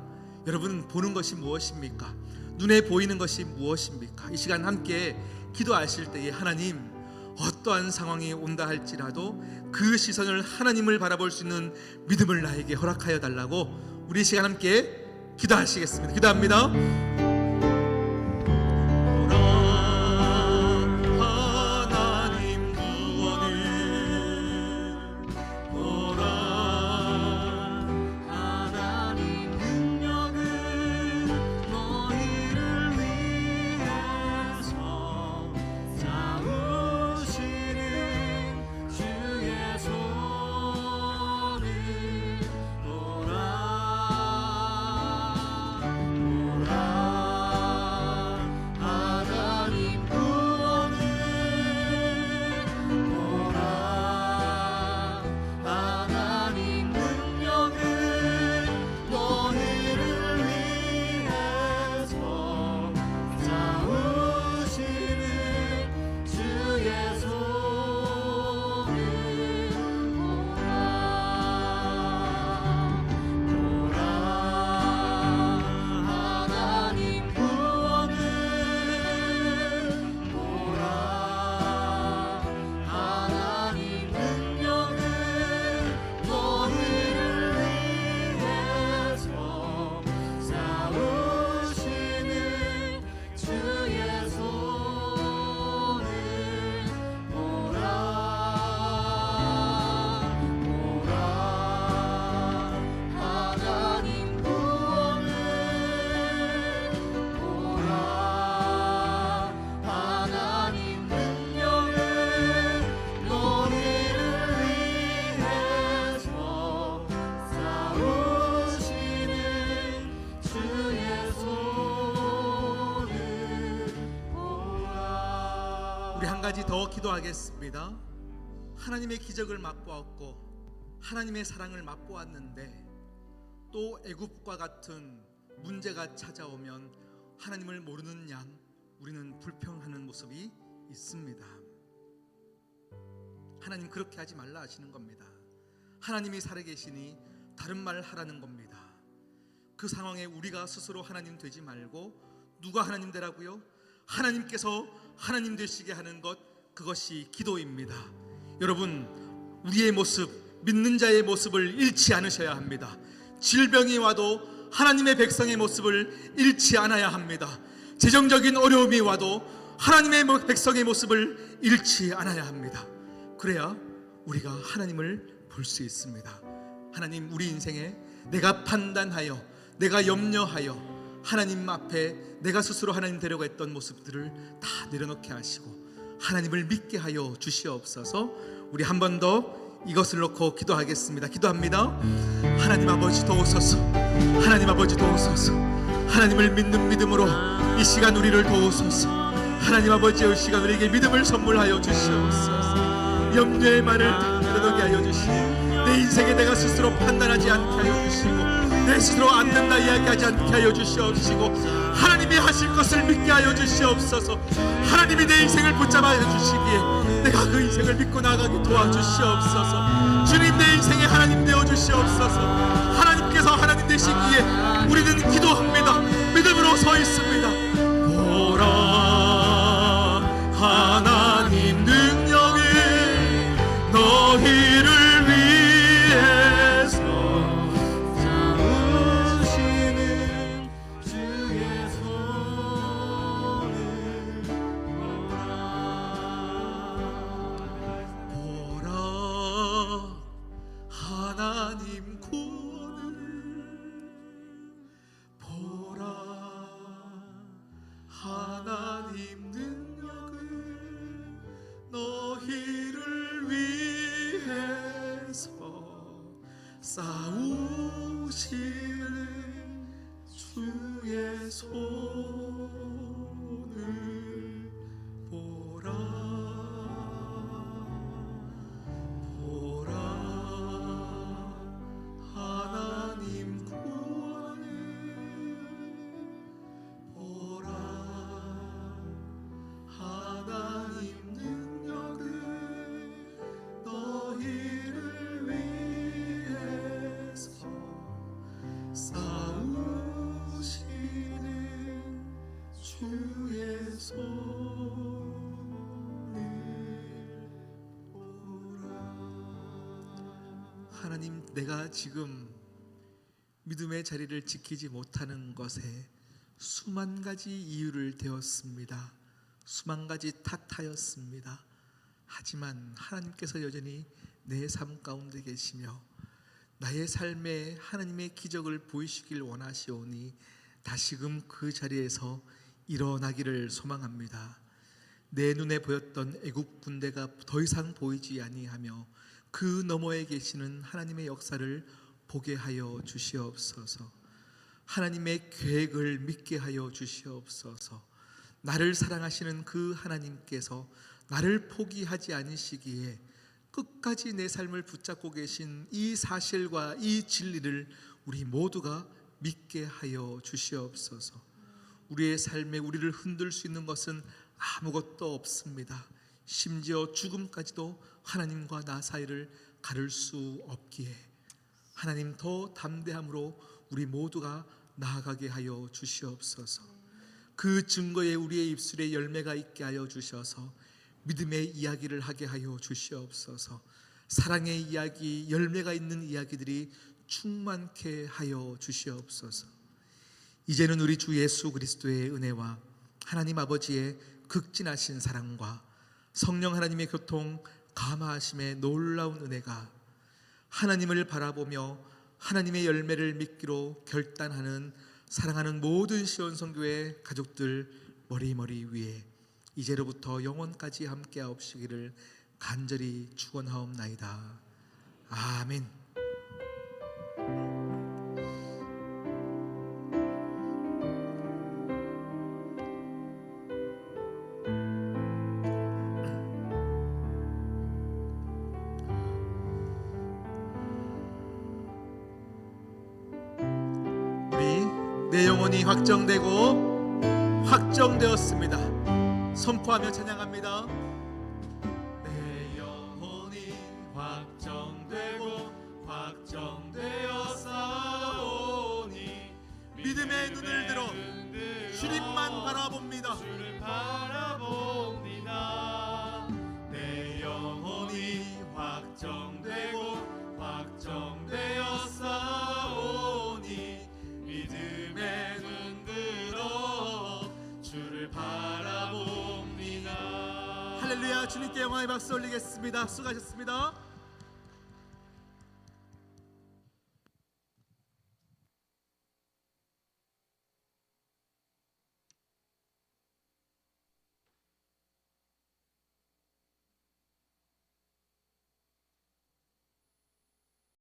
여러분 보는 것이 무엇입니까? 눈에 보이는 것이 무엇입니까? 이 시간 함께 기도하실 때에 하나님, 어떠한 상황이 온다 할지라도 그 시선을 하나님을 바라볼 수 있는 믿음을 나에게 허락하여 달라고 우리 시간 함께 기도하시겠습니다. 기도합니다. 우리 한 가지 더 기도하겠습니다. 하나님의 기적을 맛보았고 하나님의 사랑을 맛보았는데 또 애굽과 같은 문제가 찾아오면 하나님을 모르는 양 우리는 불평하는 모습이 있습니다. 하나님 그렇게 하지 말라 하시는 겁니다. 하나님이 살아계시니 다른 말 하라는 겁니다. 그 상황에 우리가 스스로 하나님 되지 말고 누가 하나님 되라고요? 하나님께서 하나님 되시게 하는 것, 그것이 기도입니다. 여러분, 우리의 모습, 믿는 자의 모습을 잃지 않으셔야 합니다. 질병이 와도 하나님의 백성의 모습을 잃지 않아야 합니다. 재정적인 어려움이 와도 하나님의 백성의 모습을 잃지 않아야 합니다. 그래야 우리가 하나님을 볼 수 있습니다. 하나님, 우리 인생에 내가 판단하여, 내가 염려하여 하나님 앞에 내가 스스로 하나님 되려고 했던 모습들을 다 내려놓게 하시고 하나님을 믿게 하여 주시옵소서. 우리 한 번 더 이것을 놓고 기도하겠습니다. 기도합니다. 하나님 아버지 도우소서. 하나님 아버지 도우소서. 하나님을 믿는 믿음으로 이 시간 우리를 도우소서. 하나님 아버지의 시간 우리에게 믿음을 선물하여 주시옵소서. 염려의 말을 다 내려놓게 하여 주시고 내 인생에 내가 스스로 판단하지 않게 하여 주시고 내 스스로 안 된다 이야기하지 않게 하여 주시옵시고 하나님이 하실 것을 믿게 하여 주시옵소서. 하나님이 내 인생을 붙잡아 주시기에 내가 그 인생을 믿고 나가게 도와주시옵소서. 주님, 내 인생에 하나님 되어 주시옵소서. 하나님께서 하나님 되시기에 우리는 기도합니다. 믿음으로 서 있습니다. 보라, 하나님 능력이 너희를 위해서 싸우시는 주의 손을 보라, 하나님 구원을 보라, 하나님 능력을 너희를 위해서 싸우시는 주의 손을 보라, 보라, 하나님 구원을 보라, 하나님 능력을 너희를 위해서 싸우시는 주의 손을 보라. 하나님, 내가 지금 믿음의 자리를 지키지 못하는 것에 수만 가지 이유를 대었습니다. 수만 가지 탓하였습니다. 하지만 하나님께서 여전히 내 삶 가운데 계시며 나의 삶에 하나님의 기적을 보이시길 원하시오니 다시금 그 자리에서 일어나기를 소망합니다. 내 눈에 보였던 애국 군대가 더 이상 보이지 아니하며 그 너머에 계시는 하나님의 역사를 보게 하여 주시옵소서. 하나님의 계획을 믿게 하여 주시옵소서. 나를 사랑하시는 그 하나님께서 나를 포기하지 않으시기에 끝까지 내 삶을 붙잡고 계신 이 사실과 이 진리를 우리 모두가 믿게 하여 주시옵소서. 우리의 삶에 우리를 흔들 수 있는 것은 아무것도 없습니다. 심지어 죽음까지도 하나님과 나 사이를 가를 수 없기에 하나님, 더 담대함으로 우리 모두가 나아가게 하여 주시옵소서. 그 증거에 우리의 입술에 열매가 있게 하여 주셔서 믿음의 이야기를 하게 하여 주시옵소서. 사랑의 이야기, 열매가 있는 이야기들이 충만케 하여 주시옵소서. 이제는 우리 주 예수 그리스도의 은혜와 하나님 아버지의 극진하신 사랑과 성령 하나님의 교통 감화하심의 놀라운 은혜가 하나님을 바라보며 하나님의 열매를 믿기로 결단하는 사랑하는 모든 시온성교회 가족들 머리머리 위에 이제로부터 영원까지 함께하옵시기를 간절히 축원하옵나이다. 아멘. 내 영혼이 확정되고 확정되었습니다. 선포하며 찬양합니다. 내 영혼이 확정되고 확정되었사오니 믿음의 눈을 들어 주님만 바라봅니다. 주를 바라봅니다. 내 영혼이 확정되고 확정되었사오니 믿음의 눈 들어 주를 바라봅니다. 할렐루야. 주님께 영광의 박수 올리겠습니다. 수고하셨습니다.